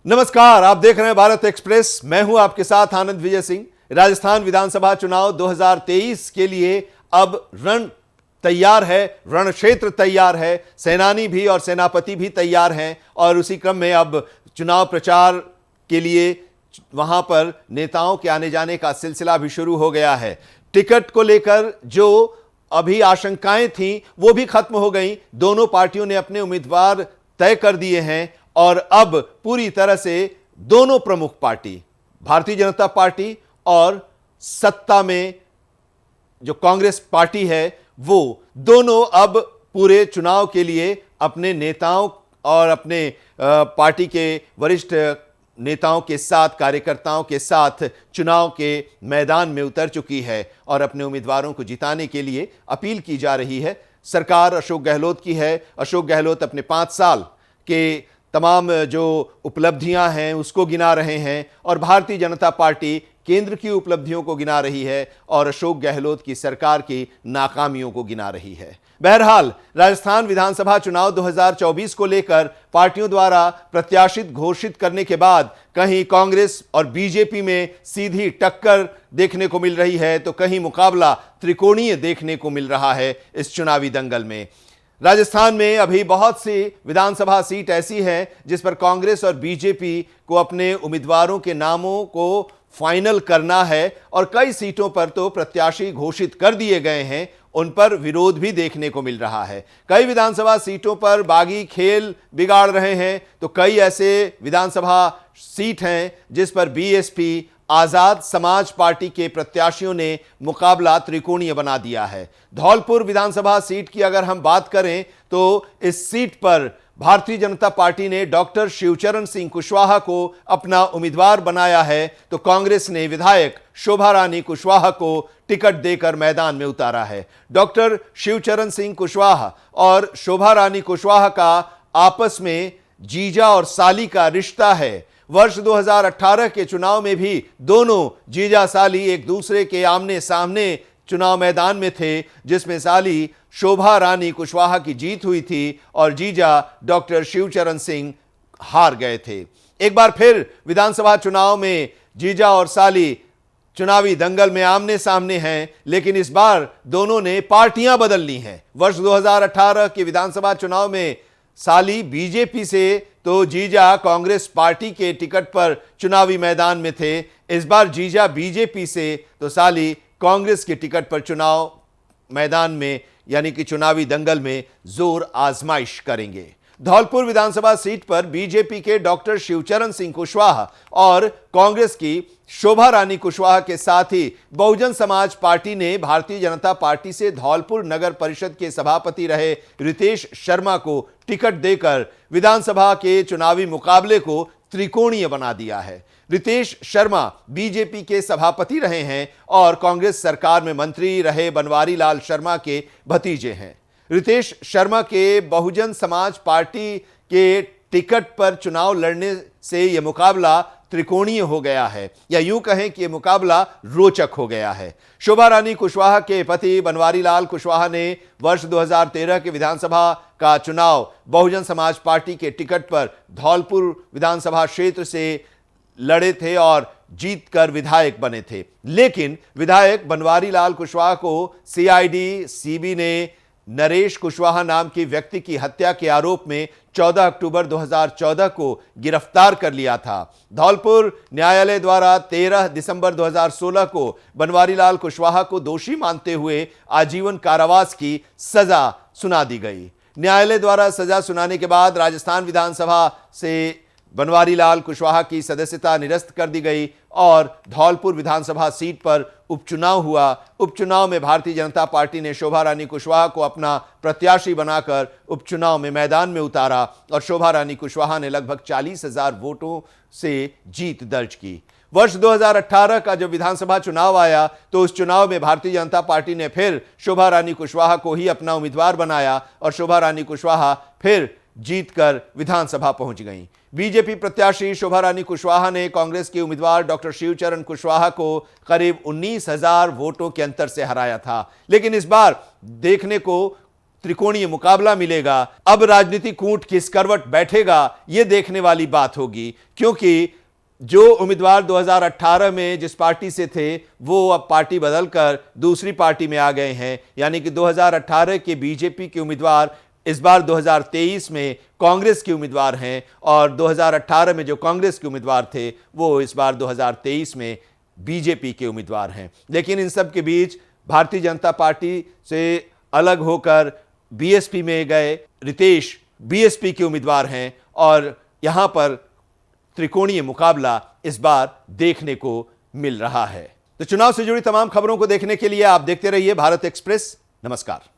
नमस्कार, आप देख रहे हैं भारत एक्सप्रेस। मैं हूं आपके साथ आनंद विजय सिंह। राजस्थान विधानसभा चुनाव 2023 के लिए अब रण तैयार है, रण क्षेत्र तैयार है, सेनानी भी और सेनापति भी तैयार हैं और उसी क्रम में अब चुनाव प्रचार के लिए वहां पर नेताओं के आने जाने का सिलसिला भी शुरू हो गया है। टिकट को लेकर जो अभी आशंकाएं थीं वो भी खत्म हो गई। दोनों पार्टियों ने अपने उम्मीदवार तय कर दिए हैं और अब पूरी तरह से दोनों प्रमुख पार्टी, भारतीय जनता पार्टी और सत्ता में जो कांग्रेस पार्टी है, वो दोनों अब पूरे चुनाव के लिए अपने नेताओं और अपने पार्टी के वरिष्ठ नेताओं के साथ, कार्यकर्ताओं के साथ चुनाव के मैदान में उतर चुकी है और अपने उम्मीदवारों को जिताने के लिए अपील की जा रही है। सरकार अशोक गहलोत की है। अशोक गहलोत अपने 5 साल के तमाम जो उपलब्धियां हैं उसको गिना रहे हैं और भारतीय जनता पार्टी केंद्र की उपलब्धियों को गिना रही है और अशोक गहलोत की सरकार की नाकामियों को गिना रही है। बहरहाल, राजस्थान विधानसभा चुनाव 2024 को लेकर पार्टियों द्वारा प्रत्याशित घोषित करने के बाद कहीं कांग्रेस और बीजेपी में सीधी टक्कर देखने को मिल रही है तो कहीं मुकाबला त्रिकोणीय देखने को मिल रहा है इस चुनावी दंगल में। राजस्थान में अभी बहुत सी विधानसभा सीट ऐसी हैं जिस पर कांग्रेस और बीजेपी को अपने उम्मीदवारों के नामों को फाइनल करना है और कई सीटों पर तो प्रत्याशी घोषित कर दिए गए हैं, उन पर विरोध भी देखने को मिल रहा है। कई विधानसभा सीटों पर बागी खेल बिगाड़ रहे हैं तो कई ऐसे विधानसभा सीट हैं जिस पर बीएसपी, आजाद समाज पार्टी के प्रत्याशियों ने मुकाबला त्रिकोणीय बना दिया है। धौलपुर विधानसभा सीट की अगर हम बात करें तो इस सीट पर भारतीय जनता पार्टी ने डॉक्टर शिवचरण सिंह कुशवाहा को अपना उम्मीदवार बनाया है तो कांग्रेस ने विधायक शोभा रानी कुशवाहा को टिकट देकर मैदान में उतारा है। डॉक्टर शिवचरण सिंह कुशवाहा और शोभा रानी कुशवाहा का आपस में जीजा और साली का रिश्ता है। वर्ष 2018 के चुनाव में भी दोनों जीजा साली एक दूसरे के आमने सामने चुनाव मैदान में थे, जिसमें साली शोभा रानी कुशवाहा की जीत हुई थी और जीजा डॉक्टर शिवचरण सिंह हार गए थे। एक बार फिर विधानसभा चुनाव में जीजा और साली चुनावी दंगल में आमने सामने हैं, लेकिन इस बार दोनों ने पार्टियां बदल ली हैं। वर्ष 2018 के विधानसभा चुनाव में साली बीजेपी से तो जीजा कांग्रेस पार्टी के टिकट पर चुनावी मैदान में थे। इस बार जीजा बीजेपी से तो साली कांग्रेस के टिकट पर चुनाव मैदान में यानी कि चुनावी दंगल में जोर आजमाइश करेंगे। धौलपुर विधानसभा सीट पर बीजेपी के डॉक्टर शिवचरण सिंह कुशवाहा और कांग्रेस की शोभा रानी कुशवाहा के साथ ही बहुजन समाज पार्टी ने भारतीय जनता पार्टी से धौलपुर नगर परिषद के सभापति रहे रितेश शर्मा को टिकट देकर विधानसभा के चुनावी मुकाबले को त्रिकोणीय बना दिया है। रितेश शर्मा बीजेपी के सभापति रहे हैं और कांग्रेस सरकार में मंत्री रहे बनवारी लाल शर्मा के भतीजे हैं। रितेश शर्मा के बहुजन समाज पार्टी के टिकट पर चुनाव लड़ने से यह मुकाबला त्रिकोणीय हो गया है, या यूं कहें कि यह मुकाबला रोचक हो गया है। शोभा रानी कुशवाहा के पति बनवारी लाल कुशवाहा ने वर्ष 2013 के विधानसभा का चुनाव बहुजन समाज पार्टी के टिकट पर धौलपुर विधानसभा क्षेत्र से लड़े थे और जीतकर विधायक बने थे, लेकिन विधायक बनवारी लाल कुशवाहा को सीआईडी सीबी ने नरेश कुशवाहा नाम के व्यक्ति की हत्या के आरोप में 14 अक्टूबर 2014 को गिरफ्तार कर लिया था। धौलपुर न्यायालय द्वारा 13 दिसंबर 2016 को बनवारी लाल कुशवाहा को दोषी मानते हुए आजीवन कारावास की सजा सुना दी गई। न्यायालय द्वारा सजा सुनाने के बाद राजस्थान विधानसभा से बनवारी लाल कुशवाहा की सदस्यता निरस्त कर दी गई और धौलपुर विधानसभा सीट पर उपचुनाव हुआ। उपचुनाव में भारतीय जनता पार्टी ने शोभा रानी कुशवाहा को अपना प्रत्याशी बनाकर उपचुनाव में मैदान में उतारा और शोभा रानी कुशवाहा ने लगभग 40,000 वोटों से जीत दर्ज की। वर्ष 2018 का जब विधानसभा चुनाव आया तो उस चुनाव में भारतीय जनता पार्टी ने फिर शोभा रानी कुशवाहा को ही अपना उम्मीदवार बनाया और शोभा रानी कुशवाहा फिर जीतकर विधानसभा पहुंच गईं। बीजेपी प्रत्याशी शोभा रानी कुशवाहा ने कांग्रेस के उम्मीदवार डॉक्टर शिवचरण कुशवाहा को करीब 19,000 वोटों के अंतर से हराया था, लेकिन इस बार देखने को त्रिकोणीय मुकाबला मिलेगा। अब राजनीतिक कूट किस करवट बैठेगा, यह देखने वाली बात होगी, क्योंकि जो उम्मीदवार 2018 में जिस पार्टी से थे वो अब पार्टी बदलकर दूसरी पार्टी में आ गए हैं। यानी कि 2018 के बीजेपी के उम्मीदवार इस बार 2023 में कांग्रेस के उम्मीदवार हैं, और 2018 में जो कांग्रेस के उम्मीदवार थे वो इस बार 2023 में बीजेपी के उम्मीदवार हैं। लेकिन इन सब के बीच भारतीय जनता पार्टी से अलग होकर बीएसपी में गए रितेश बीएसपी के उम्मीदवार हैं, और यहां पर त्रिकोणीय मुकाबला इस बार देखने को मिल रहा है। तो चुनाव से जुड़ी तमाम खबरों को देखने के लिए आप देखते रहिए भारत एक्सप्रेस। नमस्कार।